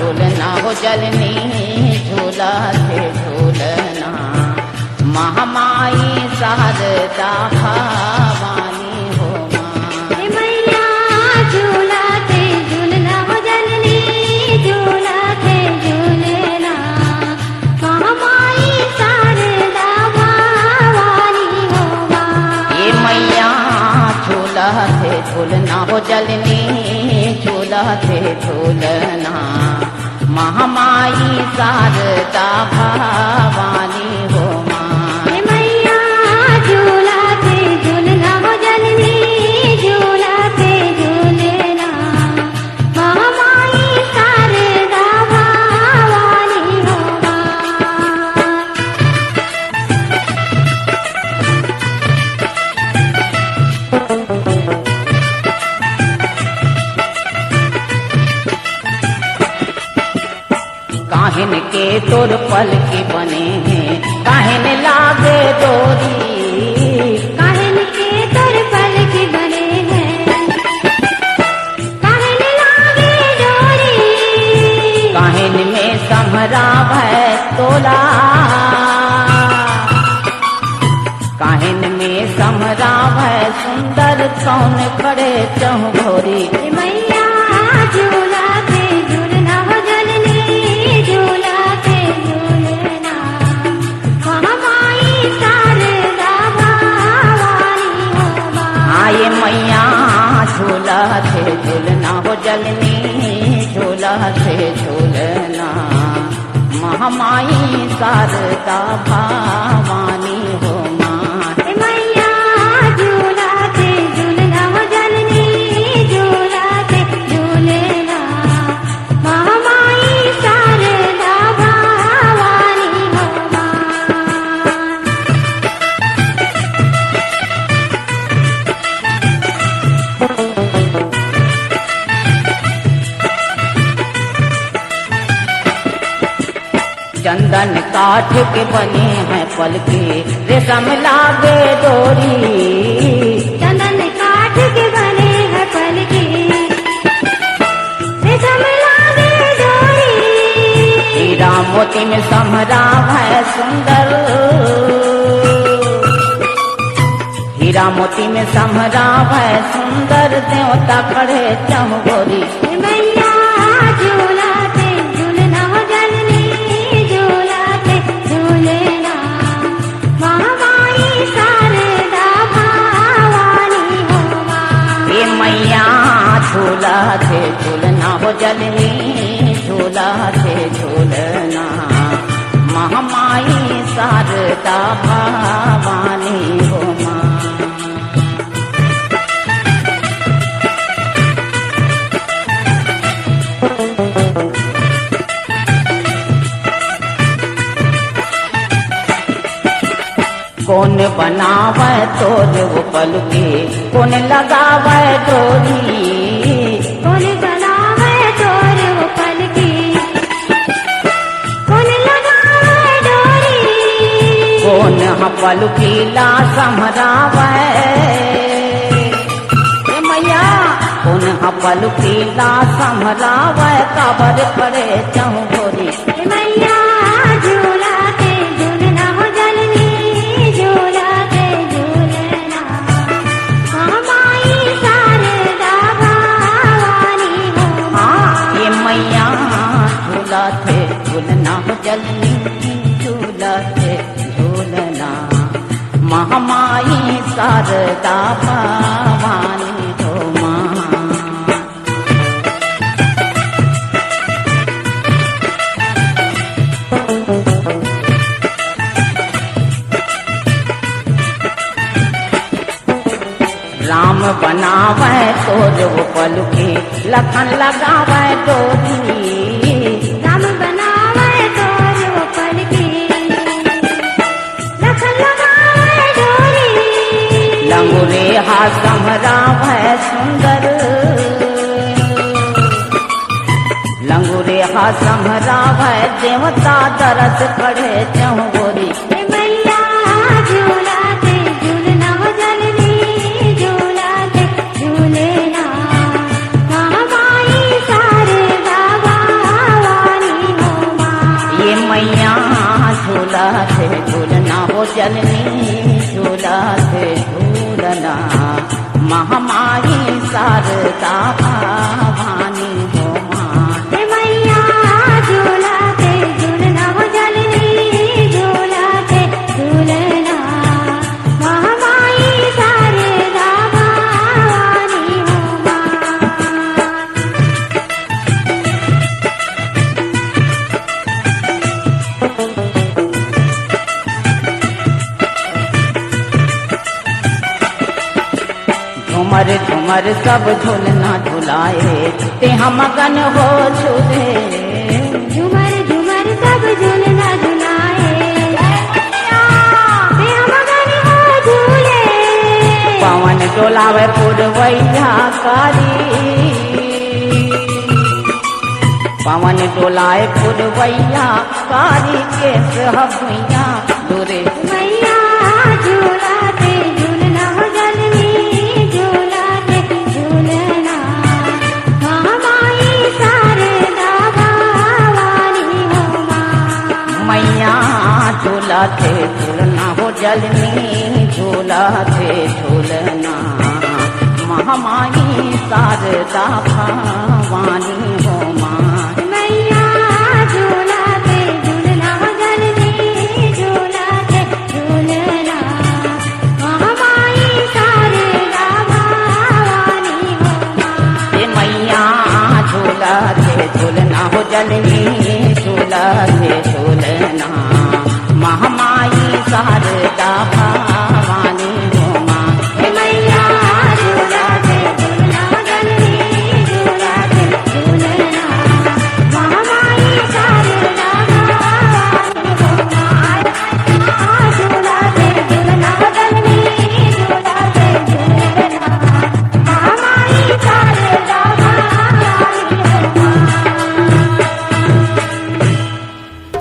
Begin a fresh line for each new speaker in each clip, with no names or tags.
झूलना हो जलनी झूला थे झूलना महामाई शारदा भवानी हो माँ।
मैया झूला थे झूलना हो जलनी झूला थे झूलना महामाई शारदा भवानी हो माँ।
ये मैया झूला थे झूलना हो जलनी झूला थे झूलना महामाई शारदा भवानी हो माँ।
मैया झूला थे झूलना हो जलनी झूला थे झूलना महामाई शारदा भवानी हो माँ।
काहिन के तोर पल के बने हैं काहिन लागे डोरी
काहिन के तोर पल के बने हैं काहिन लागे डोरी
काहिन में समराव है तोला काहिन में समराव है सुंदर कौन खड़े चहुभोरी।
मैया झूला थे झूलना हो जलनी झूला थे झूलना महामाई शारदा भवानी हो माँ।
आए मैया झूला थे झूलना हो जलनी झूला थे झूलना महामाई शारदा भवानी हो माँ।
मैया झूला थे झूलना हो जलनी झूला थे झूलना महामाई शारदा भवानी हो माँ।
चंदन काठ के बने हैं पलके रेशम लागे डोरी
चंदन काठ के बने हैं पलके रेशम लागे डोरी
हीरा मोती में समराव है सुंदर हीरा मोती में समराव है सुंदर देवता खड़े चहुभोरी।
मैया झूला थे झूलना हो जलनी झूला थे झूलना महामाई शारदा भवानी हो माँ।
ये मैया झूला थे झूलना हो जलनी झूला थे झूलना महामाई शारदा भवानी हो माँ। कौन बनावे तोर वो पलके कौन लगावे डोरी
कौन बनावे तोर वो पलकी कौन लगावे डोरी
कौन पलकी ला समरावे ए मैया कौन पलकी ला समरावे काबर पड़े चहुभोरी।
मैया झूला थे झूलना हो जलनी झूला थे झूलना महामाई शारदा भवानी हो माँ।
ये मैया झूला थे झूलना हो जलनी झूला थे झूलना महामाई शारदा भवानी हो माँ। राम बनावे तोर वो पलके लखन लगावे डोरी
राम बनावे तोर वो पलकी लखन लगावे डोरी
लंगुरे हाथ समरावे सुंदर लंगुरे हाथ समरावे देवता दरस खड़े चहुभोरी।
मैया झूला थे झूलना हो जलनी झूला थे झूलना महामाई शारदा भवानी
झूला थे झूलना हो जननी झूला थे झूलना महामाई शारदा भवानी हो माँ
हे मैया झूला थे झूलना हो जननी झूला थे झूलना महामाई शारदा भवानी हो माँ
झूमर झूमर सब झूलना झुलाए ते हम मगन हो झूले
झूमर झूमर सब झूलना झुलाए ते हम मगन हो झूले
पवन डोलावे पुरवैया कारी पवन डोलाए पुरवैया कारी के सहबैया दूरे
मैया झूला थे झूलना हो जननी झूला थे झूलना महामाई शारदा भवानी हो माँ
मैया झूला थे झूलना हो जलनी झूला थे झूलना महामाई शारदा भवानी हो माँ
मैया झूला थे झूलना हो जननी झूला थे झूलना महामाई शारदा भवानी हो माँ
हे मैया झूला थे झूलना हो जलनी झूला थे झूलना महामाई शारदा भवानी हो माँ
हे मैया झूला थे झूलना हो जननी झूला थे झूलना महामाई शारदा भवानी हो माँ झूला थे झूलना हो जननी झूला थे झूलना महामाई शारदा भवानी हो माँ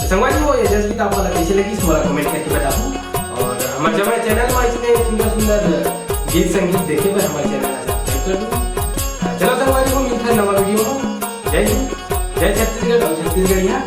संगवारी हो ये जस्ट आपको कैसी लगी इसको कमेंट करके बताओ और हमारे जब चैनल में इतने सुंदर सुंदर गीत संगीत देखे हुए हमारे चैनल को सब्सक्राइब कर दो। चलो संगवारी को मिलता है नवा वीडियो में। जय हिंद जय छत्तीसगढ़ और छत्तीसगढ़िया।